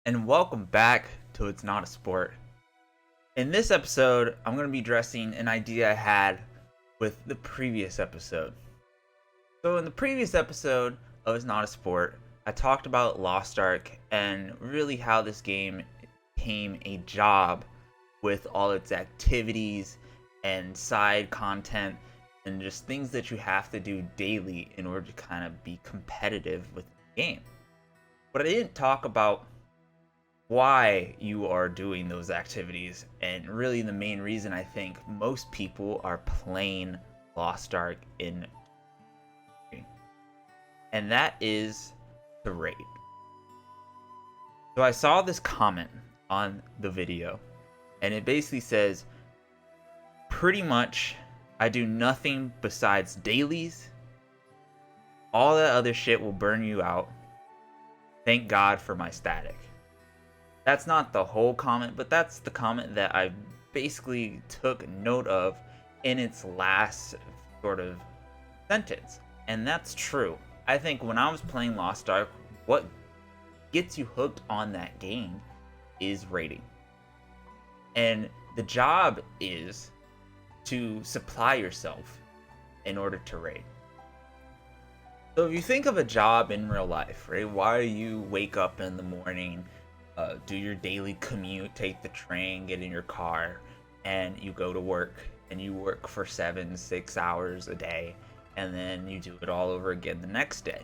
and welcome back to It's Not a Sport. In this episode, I'm going to be addressing an idea I had with the previous episode. So in the previous episode of It's Not a Sport, I talked about Lost Ark and really how this game became a job with all its activities and side content and just things that you have to do daily in order to kind of be competitive with the game. But I didn't talk about why you are doing those activities, and really the main reason I think most people are playing Lost Ark in, and that is the raid. So I saw this comment on the video, and it basically says, pretty much I do nothing besides dailies. All that other shit will burn you out. Thank God for my static. That's not the whole comment, but that's the comment that I basically took note of in its last sort of sentence. And that's true. I think when I was playing Lost Ark, what gets you hooked on that game is raiding. And the job is to supply yourself in order to raid. So if you think of a job in real life, right? Why you wake up in the morning, do your daily commute, take the train, get in your car, and you go to work, and you work for 7-6 hours a day, and then you do it all over again the next day.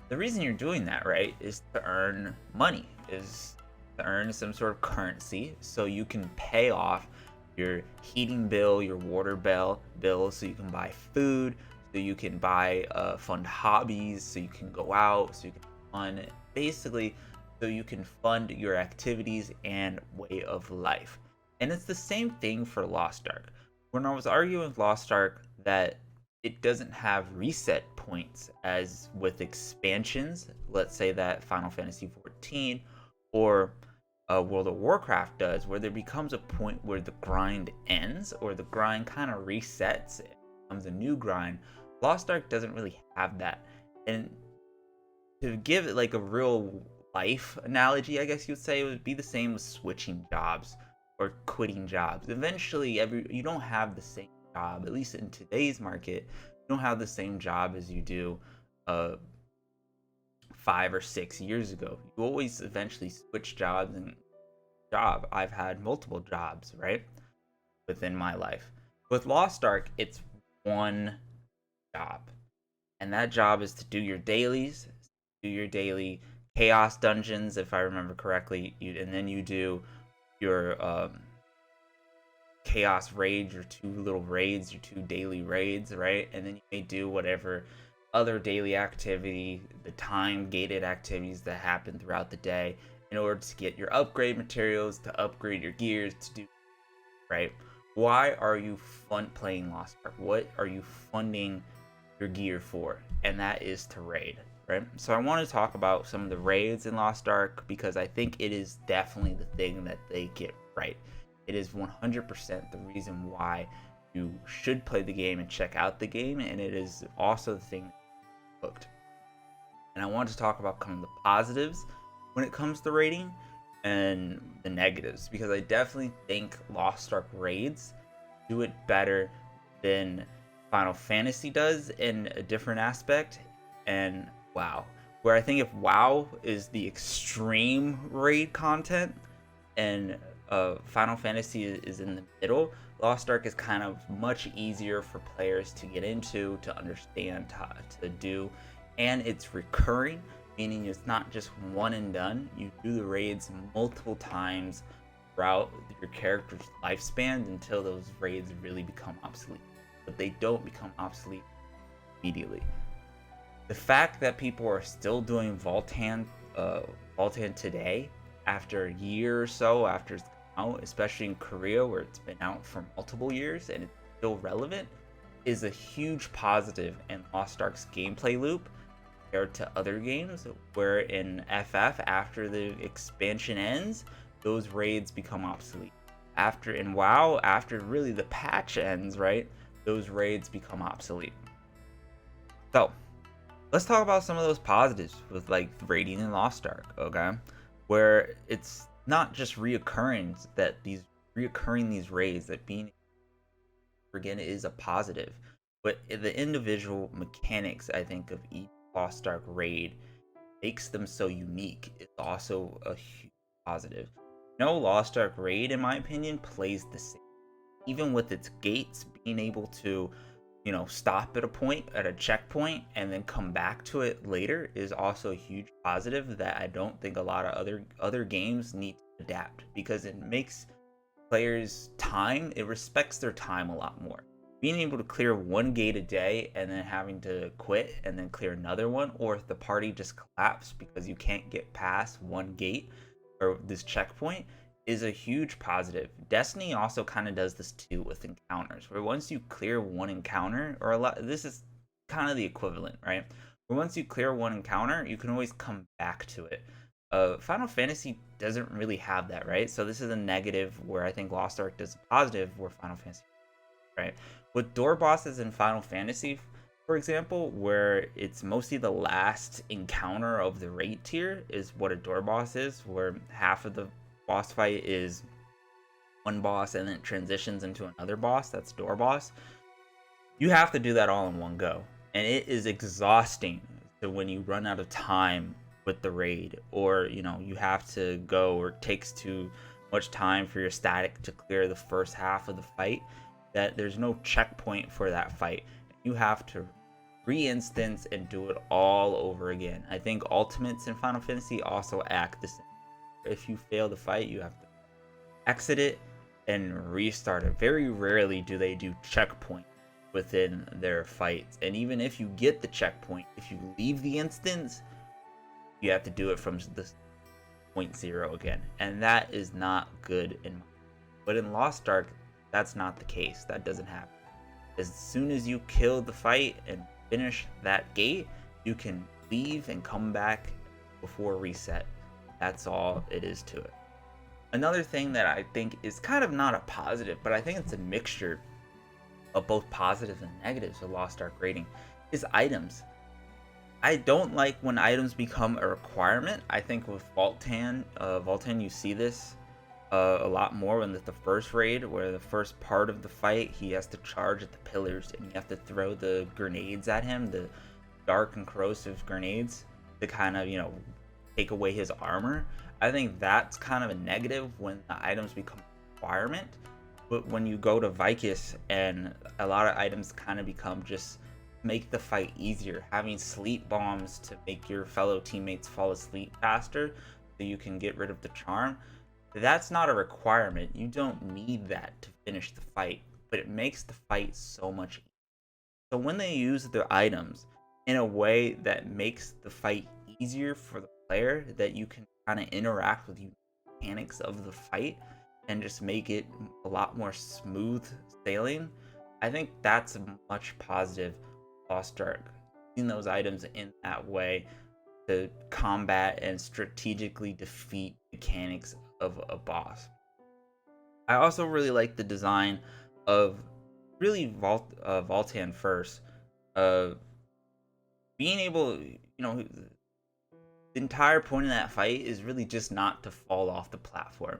The reason you're doing that, right, is to earn money, is to earn some sort of currency so you can pay off your heating bill, your water bill, so you can buy food, so you can buy fund hobbies, so you can go out, so you can fund, basically, so you can fund your activities and way of life. And it's the same thing for Lost Ark. When I was arguing with Lost Ark that it doesn't have reset points as with expansions, let's say that Final Fantasy XIV or World of Warcraft does, where there becomes a point where the grind ends or the grind kind of resets, it becomes a new grind. Lost Ark doesn't really have that. And to give it like a real life analogy, I guess you would say, it would be the same with switching jobs or quitting jobs. Eventually, you don't have the same job, at least in today's market. You don't have the same job as you do 5 or 6 years ago. You always eventually switch jobs, and I've had multiple jobs, right, within my life. With Lost Ark, it's one job, and that job is to do your dailies, do your daily chaos dungeons, if I remember correctly, and then you do your chaos raids, your 2 little raids, your 2 daily raids, right? And then you may do whatever other daily activity, the time gated activities that happen throughout the day in order to get your upgrade materials, to upgrade your gears, to do, right? Why are you playing Lost Ark? What are you funding your gear for? And that is to raid. Right? So I want to talk about some of the raids in Lost Ark because I think it is definitely the thing that they get right. It is 100% the reason why you should play the game and check out the game, and it is also the thing hooked. And I want to talk about kind of the positives when it comes to raiding and the negatives, because I definitely think Lost Ark raids do it better than Final Fantasy does in a different aspect, and WoW, where I think if WoW is the extreme raid content and Final Fantasy is in the middle, Lost Ark is kind of much easier for players to get into, to understand, to do, and it's recurring, meaning it's not just one and done. You do the raids multiple times throughout your character's lifespan until those raids really become obsolete, but they don't become obsolete immediately. The fact that people are still doing Voltan today, after a year or so after it's out, especially in Korea where it's been out for multiple years and it's still relevant, is a huge positive in Lost Ark's gameplay loop compared to other games, where in FF, after the expansion ends, those raids become obsolete. In WoW, after really the patch ends, right, those raids become obsolete. So let's talk about some of those positives with like raiding in Lost Ark, okay? where it's not just reoccurring these raids, that being again is a positive, but the individual mechanics I think of each Lost Ark raid makes them so unique. It's also a huge positive. No Lost Ark raid, in my opinion, plays the same. Even with its gates, being able to, stop at a point, at a checkpoint, and then come back to it later is also a huge positive that I don't think a lot of other games need to adapt, because it makes players' time, it respects their time a lot more. Being able to clear one gate a day and then having to quit and then clear another one, or if the party just collapsed because you can't get past one gate or this checkpoint, is a huge positive. Destiny also kind of does this too with encounters, where once you clear one encounter, or this is kind of the equivalent, right? Where once you clear one encounter, you can always come back to it. Final Fantasy doesn't really have that, right? So this is a negative, where I think Lost Ark does a positive where Final Fantasy, right? With door bosses in Final Fantasy, for example, where it's mostly the last encounter of the raid tier is what a door boss is, where half of the boss fight is one boss and then it transitions into another boss, that's door boss. You have to do that all in one go, and it is exhausting. So when you run out of time with the raid, or you have to go, or it takes too much time for your static to clear the first half of the fight, that there's no checkpoint for that fight, you have to re-instance and do it all over again. I think ultimates in Final Fantasy also act the same. If you fail the fight, you have to exit it and restart it. Very rarely do they do checkpoint within their fights, and even if you get the checkpoint, if you leave the instance, you have to do it from the point zero again, and that is not good but in Lost Ark, that's not the case. That doesn't happen. As soon as you kill the fight and finish that gate, you can leave and come back before reset. That's all it is to it. Another thing that I think is kind of not a positive, but I think it's a mixture of both positives and negatives of Lost Ark raiding, is items. I don't like when items become a requirement. I think with Voltan, you see this a lot more when the first raid, where the first part of the fight, he has to charge at the pillars and you have to throw the grenades at him, the dark and corrosive grenades, to kind of, take away his armor. I think that's kind of a negative when the items become a requirement. But when you go to Vicus and a lot of items kind of become just make the fight easier, having sleep bombs to make your fellow teammates fall asleep faster so you can get rid of the charm, that's not a requirement. You don't need that to finish the fight, but it makes the fight so much easier. So when they use the items in a way that makes the fight easier for the player, that you can kind of interact with the mechanics of the fight and just make it a lot more smooth sailing, I think that's a much positive Lost Ark. Using those items in that way to combat and strategically defeat mechanics of a boss. I also really like the design of really Voltan first. Being able, the entire point of that fight is really just not to fall off the platform.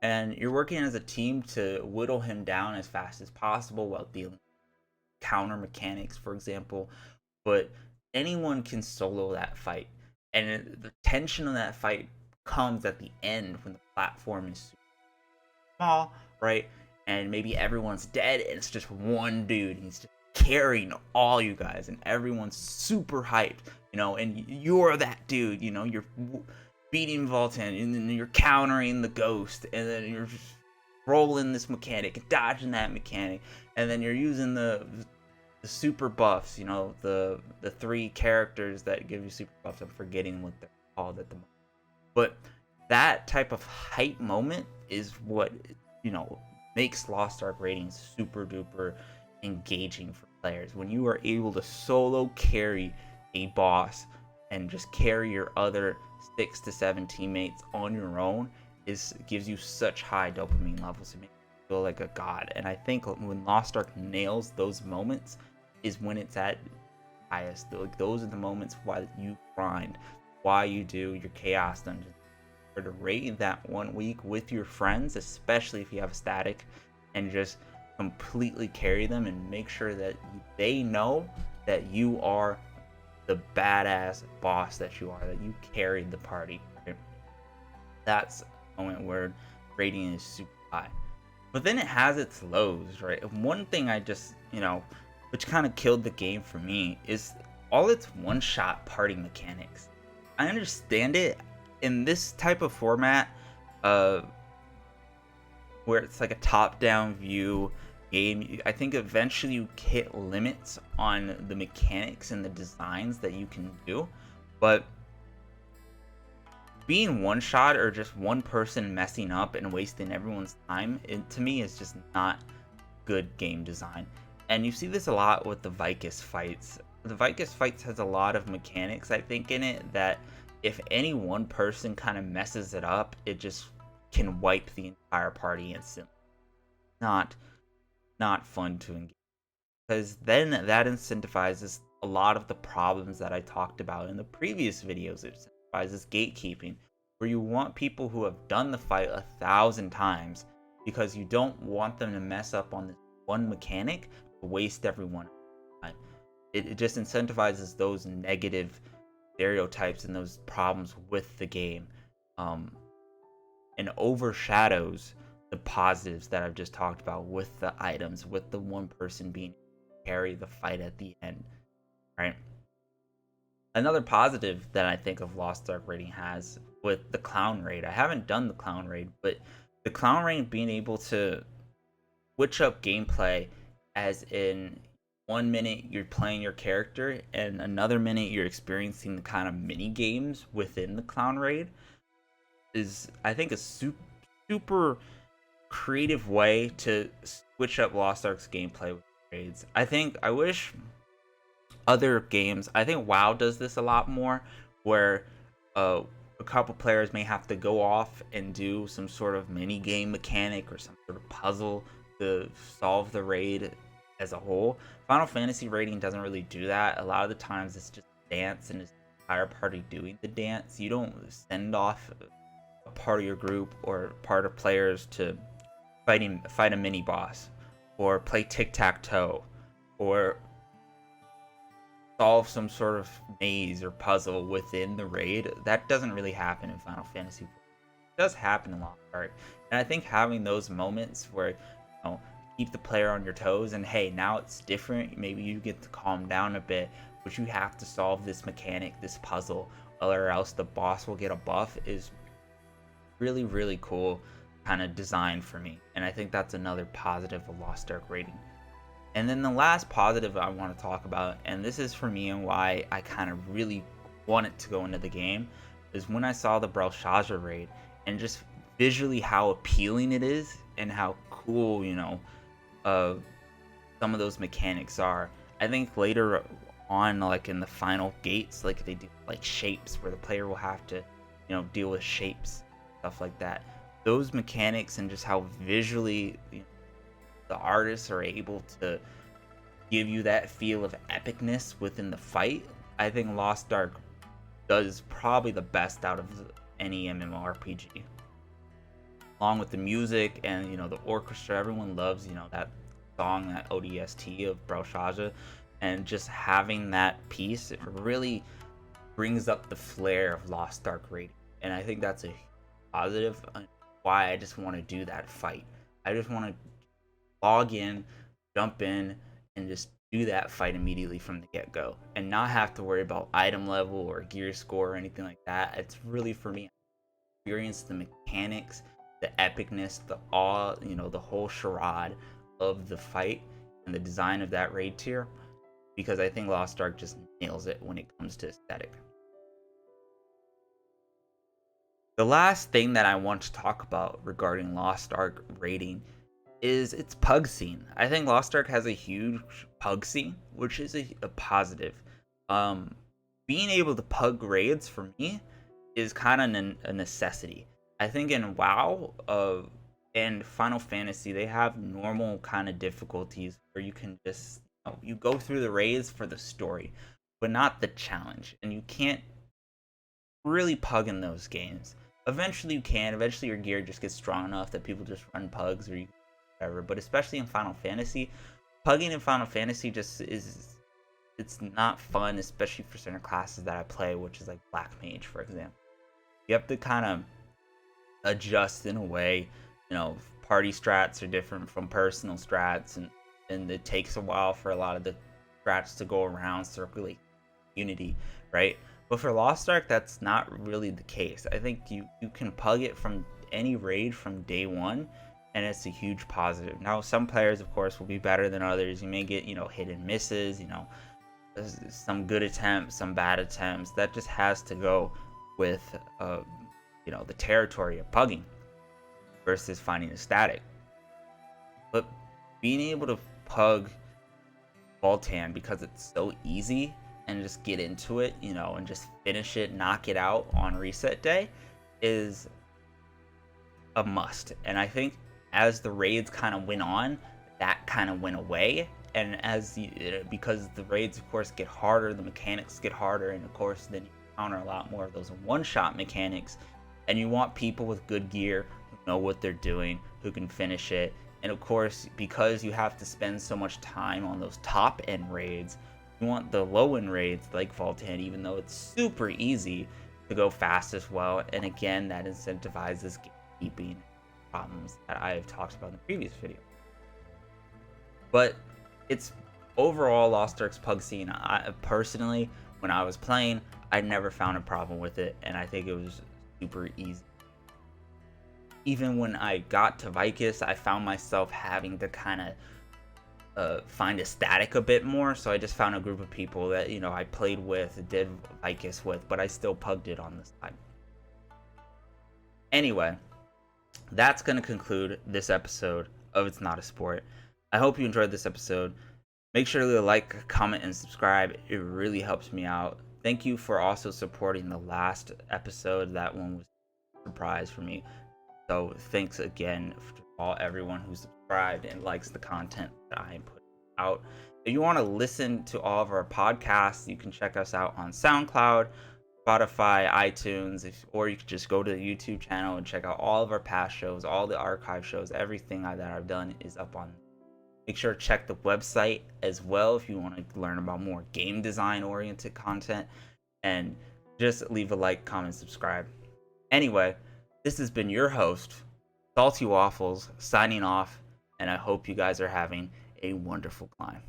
And you're working as a team to whittle him down as fast as possible while dealing with counter mechanics, for example. But anyone can solo that fight. And the tension of that fight comes at the end when the platform is super small, right? And maybe everyone's dead and it's just one dude. He's just carrying all you guys and everyone's super hyped, and you're that dude, you're beating Voltan and then you're countering the ghost and then you're just rolling this mechanic and dodging that mechanic, and then you're using the super buffs, the three characters that give you super buffs. I'm forgetting what they're called at the moment. But that type of hype moment is what, makes Lost Ark ratings super duper engaging for players. When you are able to solo carry a boss and just carry your other 6 to 7 teammates on your own, gives you such high dopamine levels. It makes you feel like a god. And I think when Lost Ark nails those moments is when it's at highest. Like, those are the moments why you grind, why you do your chaos dungeons, to raid that 1 week with your friends, especially if you have a static, and just completely carry them and make sure that they know that you are the badass boss that you are, that you carried the party. Right? That's a moment where rating is super high. But then it has its lows, right? One thing I just, which kind of killed the game for me is all its one-shot party mechanics. I understand it in this type of format, where it's like a top-down view game. I think eventually you hit limits on the mechanics and the designs that you can do, but being one shot or just one person messing up and wasting everyone's time, to me is just not good game design. And you see this a lot with the Vicus fights. The Vicus fights has a lot of mechanics, I think, in it that if any one person kind of messes it up, it just can wipe the entire party instantly. Not fun to engage, because then that incentivizes a lot of the problems that I talked about in the previous videos. It incentivizes gatekeeping, where you want people who have done the fight 1,000 times because you don't want them to mess up on this one mechanic to waste everyone's time. It just incentivizes those negative stereotypes and those problems with the game, and overshadows the positives that I've just talked about with the items, with the one person being carry the fight at the end, right? Another positive that I think of Lost Ark raiding has with the clown raid. I haven't done the clown raid, but the clown raid being able to switch up gameplay, as in 1 minute you're playing your character and another minute you're experiencing the kind of mini games within the clown raid, is, I think, a super creative way to switch up Lost Ark's gameplay with raids. I wish other games, I think WoW does this a lot more, where a couple players may have to go off and do some sort of mini game mechanic or some sort of puzzle to solve the raid as a whole. Final Fantasy raiding doesn't really do that. A lot of the times it's just dance and it's the entire party doing the dance. You don't send off a part of your group or part of players to fight a mini boss, or play tic-tac-toe, or solve some sort of maze or puzzle within the raid. That doesn't really happen in Final Fantasy. It does happen in Lost Ark, and I think having those moments where keep the player on your toes, and hey, now it's different, maybe you get to calm down a bit, but you have to solve this mechanic, this puzzle, or else the boss will get a buff, is really, really cool kind of design for me. And I think that's another positive of Lost Ark raiding. And then the last positive I want to talk about, and this is for me and why I kind of really want it to go into the game, is when I saw the brelshaza raid and just visually how appealing it is and how cool, some of those mechanics are. I think later on, like in the final gates, like they do like shapes where the player will have to, deal with shapes, stuff like that. Those mechanics and just how visually the artists are able to give you that feel of epicness within the fight, I think Lost Ark does probably the best out of any MMORPG. Along with the music and the orchestra, everyone loves that song, that ODST of brelshaza, and just having that piece, it really brings up the flair of Lost Ark raiding, and I think that's a positive. Why I just want to do that fight. I just want to log in, jump in, and just do that fight immediately from the get-go, and not have to worry about item level or gear score or anything like that. It's really, for me, experience the mechanics, the epicness, the awe, the whole charade of the fight and the design of that raid tier, because I think Lost Ark just nails it when it comes to aesthetic. The last thing that I want to talk about regarding Lost Ark raiding is its pug scene. I think Lost Ark has a huge pug scene, which is a positive. Being able to pug raids for me is kind of a necessity. I think in WoW and Final Fantasy, they have normal kind of difficulties where you can just you go through the raids for the story, but not the challenge, and you can't really pug in those games. Eventually you can. Eventually your gear just gets strong enough that people just run pugs or whatever. But especially in Final Fantasy, pugging in Final Fantasy just is, it's not fun, especially for certain classes that I play, which is like Black Mage, for example. You have to kind of adjust in a way. You know, party strats are different from personal strats, and it takes a while for a lot of the strats to go around, circulate unity, right? But for Lost Ark, that's not really the case. I think you can pug it from any raid from day one, and it's a huge positive. Now, some players, of course, will be better than others. You may get, you know, hit and misses, you know, some good attempts, some bad attempts. That just has to go with, you know, the territory of pugging versus finding a static. But being able to pug Voltan because it's so easy and just get into it, you know, and just finish it, knock it out on reset day is a must. And I think as the raids kind of went on, that kind of went away. And because the raids, of course, get harder, the mechanics get harder, and of course, then you encounter a lot more of those one-shot mechanics. And you want people with good gear who know what they're doing, who can finish it. And of course, because you have to spend so much time on those top-end raids, you want the low-end raids like Voltan, even though it's super easy, to go fast as well. And again, that incentivizes gatekeeping problems that I have talked about in the previous video. But it's overall Lost Ark's pug scene. I personally, when I was playing, I never found a problem with it, and I think it was super easy. Even when I got to Vicus, I found myself having to kind of find a static a bit more, so I just found a group of people that, you know, I played with, did Vicus with, but I still pugged it on the side. Anyway, that's going to conclude this episode of It's Not a Sport. I hope you enjoyed this episode. Make sure to like, comment, and subscribe. It really helps me out. Thank you for also supporting the last episode. That one was a surprise for me. So thanks again to everyone who subscribed and likes the content that I am putting out. If you want to listen to all of our podcasts, you can check us out on SoundCloud, Spotify, iTunes, or you can just go to the YouTube channel and check out all of our past shows, all the archive shows. Everything that I've done is up on. Make sure to check the website as well if you want to learn about more game design oriented content, and just leave a like, comment, subscribe. Anyway, this has been your host, Salty Waffles, signing off, and I hope you guys are having a wonderful climb.